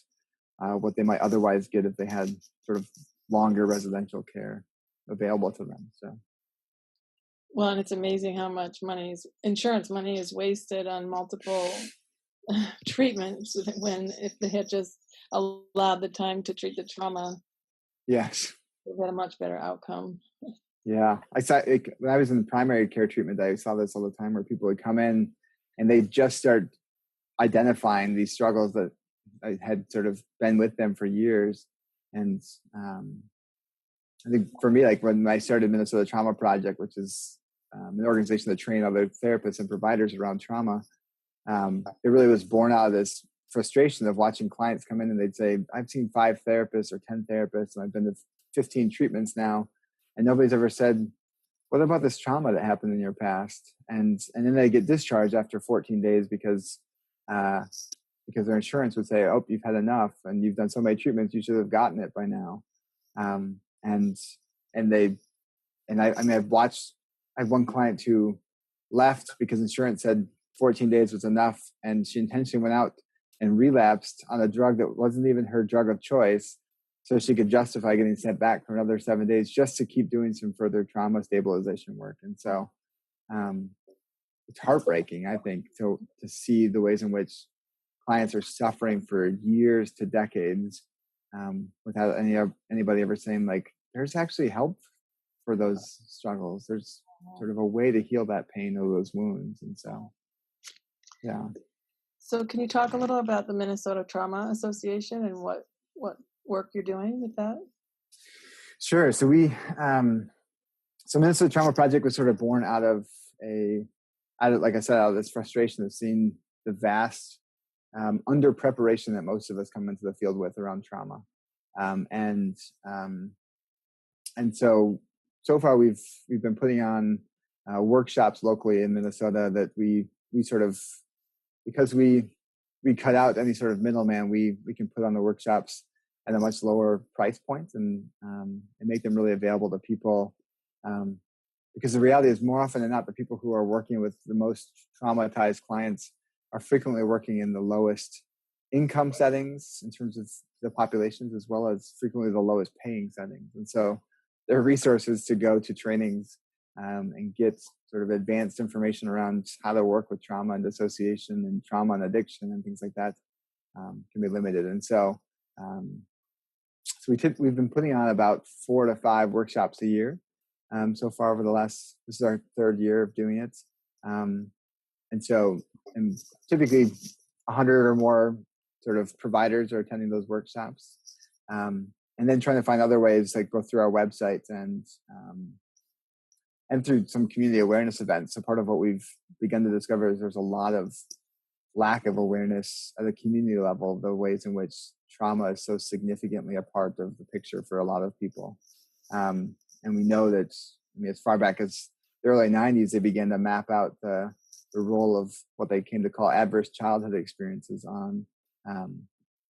what they might otherwise get if they had sort of longer residential care available to them. So, well, and it's amazing how much insurance money is wasted on multiple treatments when if they had just allowed the time to treat the trauma, yes, they had a much better outcome. Yeah, I saw it when I was in primary care treatment. I saw this all the time, where people would come in and they just start identifying these struggles that I had sort of been with them for years. And I think for me, like when I started Minnesota Trauma Project, which is an organization that train other therapists and providers around trauma, it really was born out of this frustration of watching clients come in and they'd say, I've seen 5 therapists or 10 therapists, and I've been to 15 treatments now, and nobody's ever said, what about this trauma that happened in your past? And then they get discharged after 14 days because their insurance would say, oh, you've had enough and you've done so many treatments, you should have gotten it by now. I have one client who left because insurance said 14 days was enough, and she intentionally went out and relapsed on a drug that wasn't even her drug of choice, so she could justify getting sent back for another 7 days just to keep doing some further trauma stabilization work. And so it's heartbreaking, I think, to see the ways in which clients are suffering for years to decades without anybody ever saying, like, there's actually help for those struggles. There's sort of a way to heal that pain or those wounds. And so, yeah. So can you talk a little about the Minnesota Trauma Association and what work you're doing with that? Sure. So Minnesota Trauma Project was sort of born out of like I said, out of this frustration of seeing the vast under preparation that most of us come into the field with around trauma. And so far we've been putting on workshops locally in Minnesota that we sort of, because we cut out any sort of middleman, we can put on the workshops at a much lower price point and make them really available to people. Because the reality is, more often than not, the people who are working with the most traumatized clients are frequently working in the lowest income settings in terms of the populations, as well as frequently the lowest paying settings. And so there are resources to go to trainings and get sort of advanced information around how to work with trauma and dissociation and trauma and addiction and things like that can be limited. And so we've been putting on about 4 to 5 workshops a year so far over this is our 3rd year of doing it. And typically 100 or more sort of providers are attending those workshops. And then trying to find other ways, like both through our website and through some community awareness events. So part of what we've begun to discover is there's a lot of lack of awareness at the community level, the ways in which trauma is so significantly a part of the picture for a lot of people. And we know that, as far back as the early 90s, they began to map out the role of what they came to call adverse childhood experiences on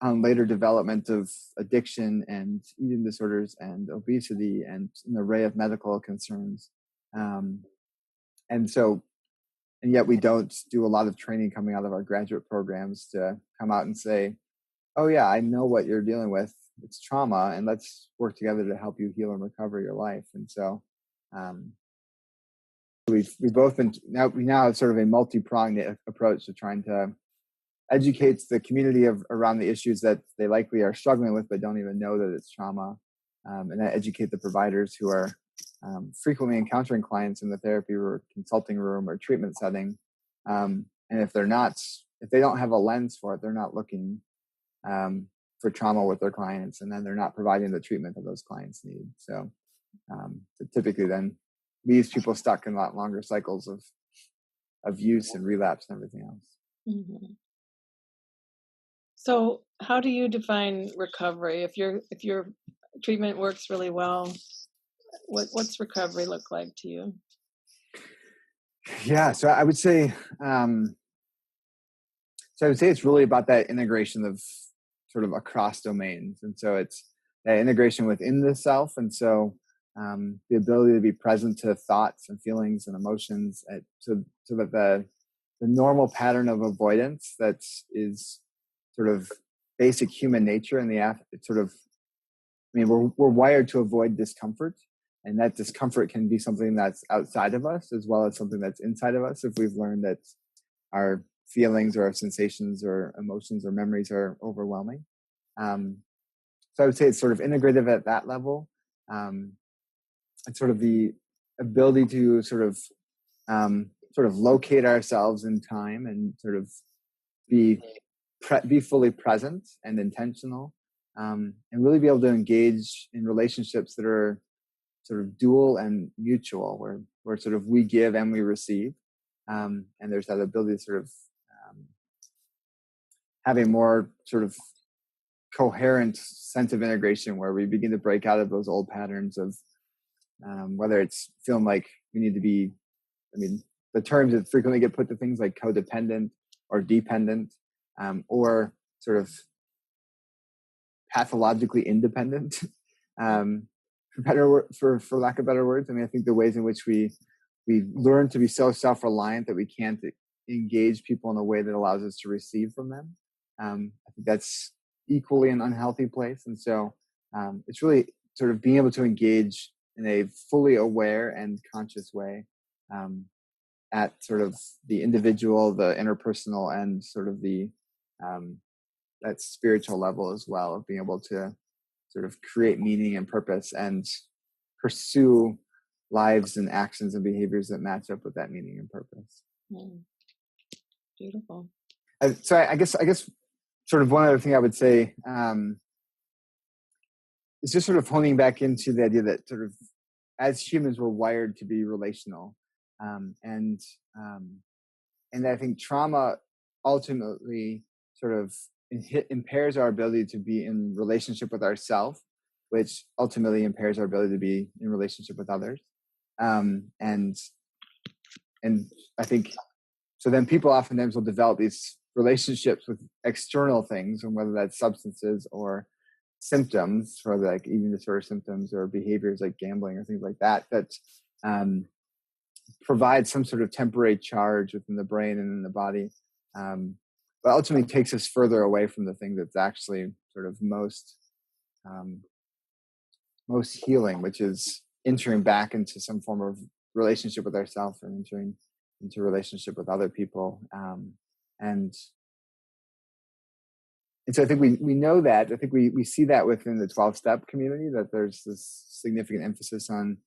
later development of addiction and eating disorders and obesity and an array of medical concerns. And yet we don't do a lot of training coming out of our graduate programs to come out and say, oh yeah, I know what you're dealing with. It's trauma, and let's work together to help you heal and recover your life. And so we now have sort of a multi-pronged approach to trying to educate the community around the issues that they likely are struggling with but don't even know that it's trauma, and then educate the providers who are frequently encountering clients in the therapy or consulting room or treatment setting. And if they don't have a lens for it, they're not looking for trauma with their clients, and then they're not providing the treatment that those clients need. So That typically then leaves people stuck in a lot longer cycles of use and relapse and everything else. Mm-hmm. So how do you define recovery? If your treatment works really well, what's recovery look like to you? Yeah, so I would say it's really about that integration of sort of across domains, and so it's that integration within the self, and so the ability to be present to thoughts and feelings and emotions, so that the normal pattern of avoidance that is sort of basic human nature, and it's sort of, I mean, we're wired to avoid discomfort, and that discomfort can be something that's outside of us as well as something that's inside of us if we've learned that our feelings or our sensations or emotions or memories are overwhelming. So I would say it's sort of integrative at that level. And sort of the ability to sort of locate ourselves in time and sort of be fully present and intentional, and really be able to engage in relationships that are sort of dual and mutual, where sort of we give and we receive, and there's that ability to sort of have a more sort of coherent sense of integration, where we begin to break out of those old patterns of whether it's feeling like we need to be, I mean, the terms that frequently get put to things like codependent or dependent, or sort of pathologically independent, for lack of better words. I mean, I think the ways in which we learn to be so self-reliant that we can't engage people in a way that allows us to receive from them. I think that's equally an unhealthy place. And so it's really sort of being able to engage in a fully aware and conscious way at sort of the individual, the interpersonal, and sort of the that spiritual level as well, of being able to sort of create meaning and purpose and pursue lives and actions and behaviors that match up with that meaning and purpose. Beautiful. So I guess sort of one other thing I would say is just sort of honing back into the idea that sort of as humans we're wired to be relational, and I think trauma ultimately sort of impairs our ability to be in relationship with ourselves, which ultimately impairs our ability to be in relationship with others. And I think so then people oftentimes will develop these relationships with external things, and whether that's substances or symptoms, or like eating disorder symptoms or behaviors like gambling or things like that, that provide some sort of temporary charge within the brain and in the body, but ultimately takes us further away from the thing that's actually sort of most healing, which is entering back into some form of relationship with ourselves and entering into relationship with other people. And so I think we know that. I think we see that within the 12-step community, that there's this significant emphasis on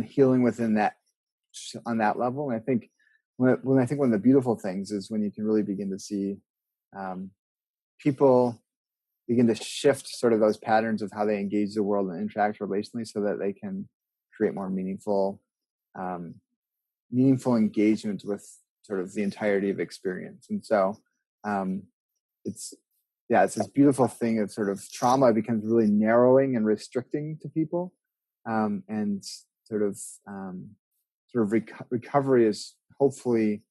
healing within that, on that level. And I think when I think one of the beautiful things is when you can really begin to see people begin to shift sort of those patterns of how they engage the world and interact relationally, so that they can create more meaningful engagement with sort of the entirety of experience. And so it's this beautiful thing of sort of trauma becomes really narrowing and restricting to people, and sort of recovery is hopefully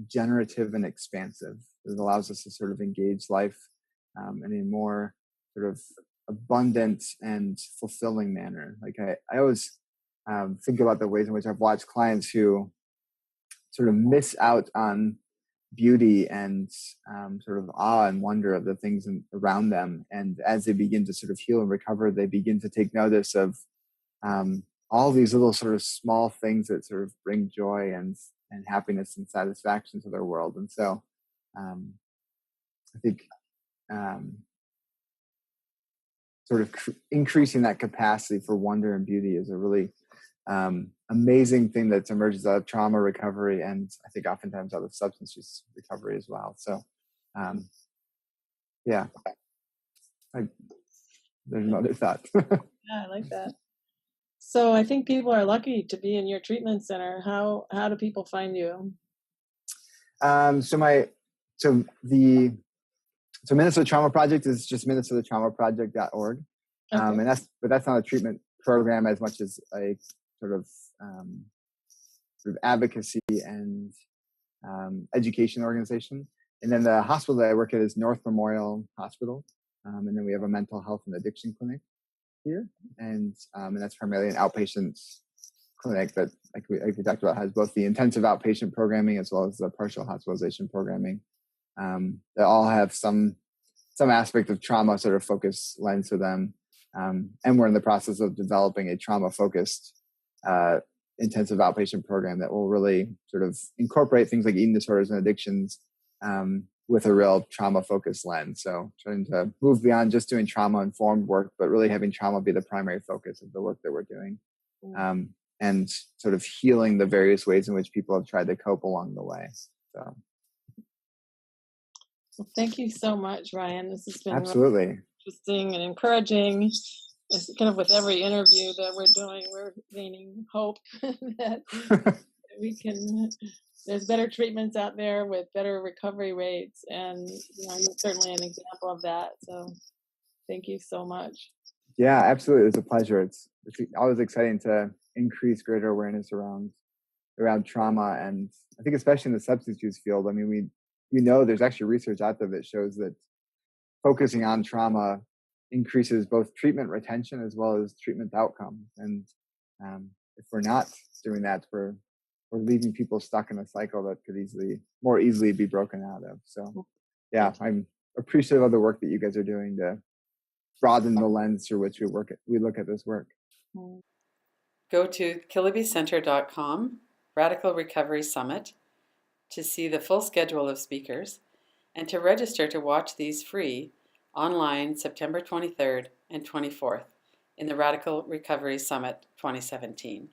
generative and expansive. It allows us to sort of engage life in a more sort of abundant and fulfilling manner. Like I always think about the ways in which I've watched clients who sort of miss out on beauty and sort of awe and wonder of the things around them. And as they begin to sort of heal and recover, they begin to take notice of all these little sort of small things that sort of bring joy and happiness and satisfaction to their world. And so I think sort of increasing that capacity for wonder and beauty is a really amazing thing that emerges out of trauma recovery, and I think oftentimes out of substance use recovery as well. So there's no other thoughts. Yeah, I like that. So I think people are lucky to be in your treatment center. How do people find you? So my so the so Minnesota Trauma Project is just minnesotatraumaproject.org. Okay. And that's not a treatment program as much as a sort of um, advocacy and education organization. And then the hospital that I work at is North Memorial Hospital. And then we have a mental health and addiction clinic here. And that's primarily an outpatient clinic that, like we talked about, has both the intensive outpatient programming as well as the partial hospitalization programming. They all have some aspect of trauma sort of focus lens to them. And we're in the process of developing a trauma focused intensive outpatient program that will really sort of incorporate things like eating disorders and addictions with a real trauma focused lens. So trying to move beyond just doing trauma informed work, but really having trauma be the primary focus of the work that we're doing. And sort of healing the various ways in which people have tried to cope along the way. So Well, thank you so much, Ryan. This has been really absolutely. interesting and encouraging. It's kind of with every interview that we're doing, we're gaining hope that we can. There's better treatments out there with better recovery rates, and you're certainly an example of that. So, thank you so much. Yeah, absolutely. It's a pleasure. It's always exciting to increase greater awareness around trauma, and I think especially in the substance use field. I mean, we know there's actually research out there that shows that focusing on trauma increases both treatment retention as well as treatment outcomes. And if we're not doing that, we're leaving people stuck in a cycle that could more easily be broken out of. So yeah, I'm appreciative of the work that you guys are doing to broaden the lens through which we look at this work. Go to killibycenter.com, Radical Recovery Summit, to see the full schedule of speakers and to register to watch these free online September 23rd and 24th in the Radical Recovery Summit 2017.